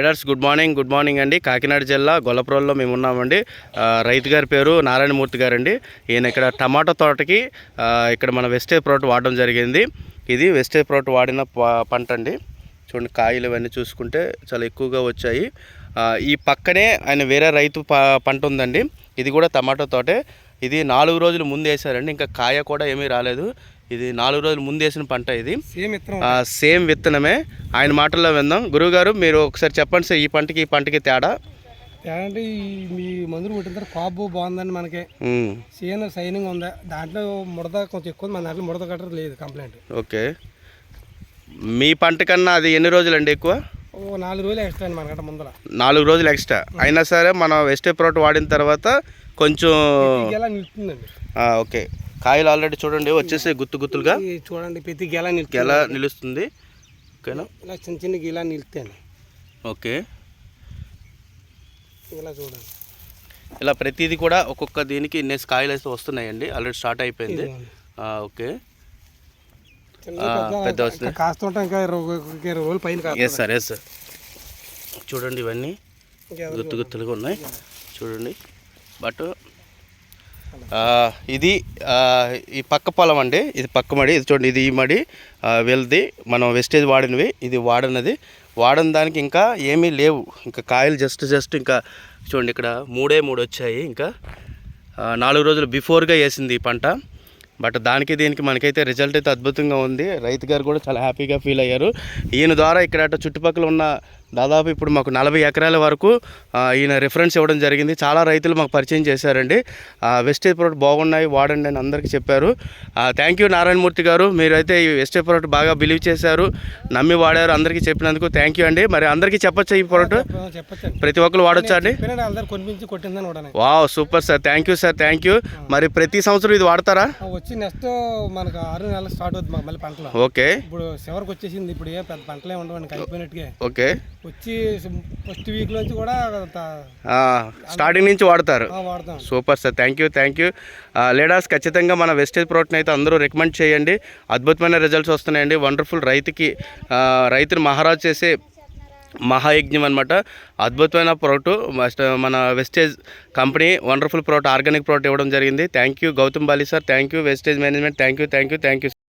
Riders good morning అండి. కాకినాడ జిల్లా గొల్లప్రోల్లో మేము ఉన్నామండి. రైతు గారి పేరు నారాయణమూర్తి గారండి. ఈయన ఇక్కడ టమాటో తోటకి ఇక్కడ మన వెస్టేజ్ ప్రోడక్ట్ వాడడం జరిగింది. ఇది వెస్టేజ్ ప్రోడక్ట్ వాడిన పంట అండి. చూడండి, కాయలు ఇవన్నీ చూసుకుంటే చాలా ఎక్కువగా వచ్చాయి. ఈ పక్కనే ఆయన వేరే రైతు పంట ఉందండి. ఇది కూడా టమాటో తోటే. ఇది 4 రోజులు ముందు వేసారండి. ఇంకా కాయ కూడా ఏమీ రాలేదు. ఇది 4 రోజులు ముందు వేసిన పంట. ఇది సేమ్ విత్తనమే. ఆయన మాటల్లో విందాం. గురువుగారు, మీరు ఒకసారి చెప్పండి సార్, ఈ పంటకి తేడా అంటే మీ మందులు కొట్టిన తర్వాత కాపు బాగుందండి. మనకి సీన్ సైనింగ్ ఉంది. దాంట్లో ముడత కొంచెం ఎక్కువ, మన దాంట్లో ముడత కట్ట లేదు కంప్లైంట్. ఓకే, మీ పంట కన్నా అది ఎన్ని రోజులు అండి ఎక్కువ? 4 రోజులు ఎక్స్ట్రా అండి మనకంటే ముందర. 4 రోజులు ఎక్స్ట్రా అయినా సరే మనం వెస్టేజ్ ప్రోడక్ట్ వాడిన తర్వాత కొంచెం గెల నిలుస్తుందండి. ఓకే, కాయలు ఆల్రెడీ చూడండి వచ్చేసి గుత్తులుగా చూడండి, ప్రతి గెల నిలుస్తుంది. ఓకేనా, ఇలా చిన్న గీలా నిలుస్తాయండి. ఓకే, ఇలా చూడండి, ఇలా ప్రతిదీ కూడా ఒక్కొక్క దీనికి ఇన్నేసి కాయలు అయితే వస్తున్నాయండి. ఆల్రెడీ స్టార్ట్ అయిపోయింది. ఓకే, పెద్ద వస్తుంది. కాస్తుంటే ఇంకా 20 రోజులు పైన. Yes sir. చూడండి, ఇవన్నీ గుత్తులుగా ఉన్నాయి చూడండి. బట్ ఇది ఈ పక్క పొలం అండి. ఇది పక్క మడి. ఇది చూడండి, ఇది ఈ మడి వెళ్ది మనం వెస్టేజ్ వాడినవి. ఇది వాడని దానికి ఇంకా ఏమీ లేవు. ఇంకా కాయలు జస్ట్ ఇంకా చూడండి, ఇక్కడ 3 వచ్చాయి. ఇంకా 4 రోజులు బిఫోర్గా వేసింది ఈ పంట. బట్ దీనికి మనకైతే రిజల్ట్ అయితే అద్భుతంగా ఉంది. రైతు గారు కూడా చాలా హ్యాపీగా ఫీల్ అయ్యారు. ఈయన ద్వారా ఇక్కడ చుట్టుపక్కల ఉన్న దాదాపు ఇప్పుడు మాకు 40 ఎకరాల వరకు ఈయన రిఫరెన్స్ ఇవ్వడం జరిగింది. చాలా రైతులు మాకు పరిచయం చేశారండి. వెస్టేజ్ ప్రోడక్ట్ బాగున్నాయి, వాడండి అని అందరికీ చెప్పారు. థ్యాంక్ యూ నారాయణమూర్తి గారు. మీరైతే ఈ వెస్టేజ్ ప్రోడక్ట్ బాగా బిలీవ్ చేశారు, నమ్మి వాడారు. అందరికీ చెప్పినందుకు థ్యాంక్ యూ అండి. మరి అందరికీ చెప్పచ్చా ఈ ప్రోడక్ట్? ప్రతి ఒక్కరు వాడొచ్చా అండి? Wow, super sir. Thank you sir, thank you. మరి ప్రతి సంవత్సరం ఇది వాడతారా? వచ్చి నెక్స్ట్ మనకు 6 నెలలు స్టార్ట్ అవుతుంది మళ్ళీ పంటలు. ఓకే, ఇప్పుడు చివరికి వచ్చేసింది. ఇప్పుడు ఏ పెద్ద పంటలే ఉండవు, అయిపోయినట్టుగా. ఓకే, వచ్చి ఫస్ట్ వీక్ నుంచి కూడా స్టార్టింగ్ నుంచి వాడతారు. Super sir, thank you. Leaders, ఖచ్చితంగా మన వెస్టేజ్ ప్రోడక్ట్ని అయితే అందరూ రికమెండ్ చేయండి. అద్భుతమైన రిజల్ట్స్ వస్తున్నాయండి. వండర్ఫుల్. రైతుని మహారాజు చేసే మహాయజ్ఞం అనమాట. అద్భుతమైన ప్రోడక్ట్ మన wastage company wonderful product, organic product ఇవ్వడం జరిగింది. Thank you Gautam Bali sir. Thank you wastage management. Thank you sir.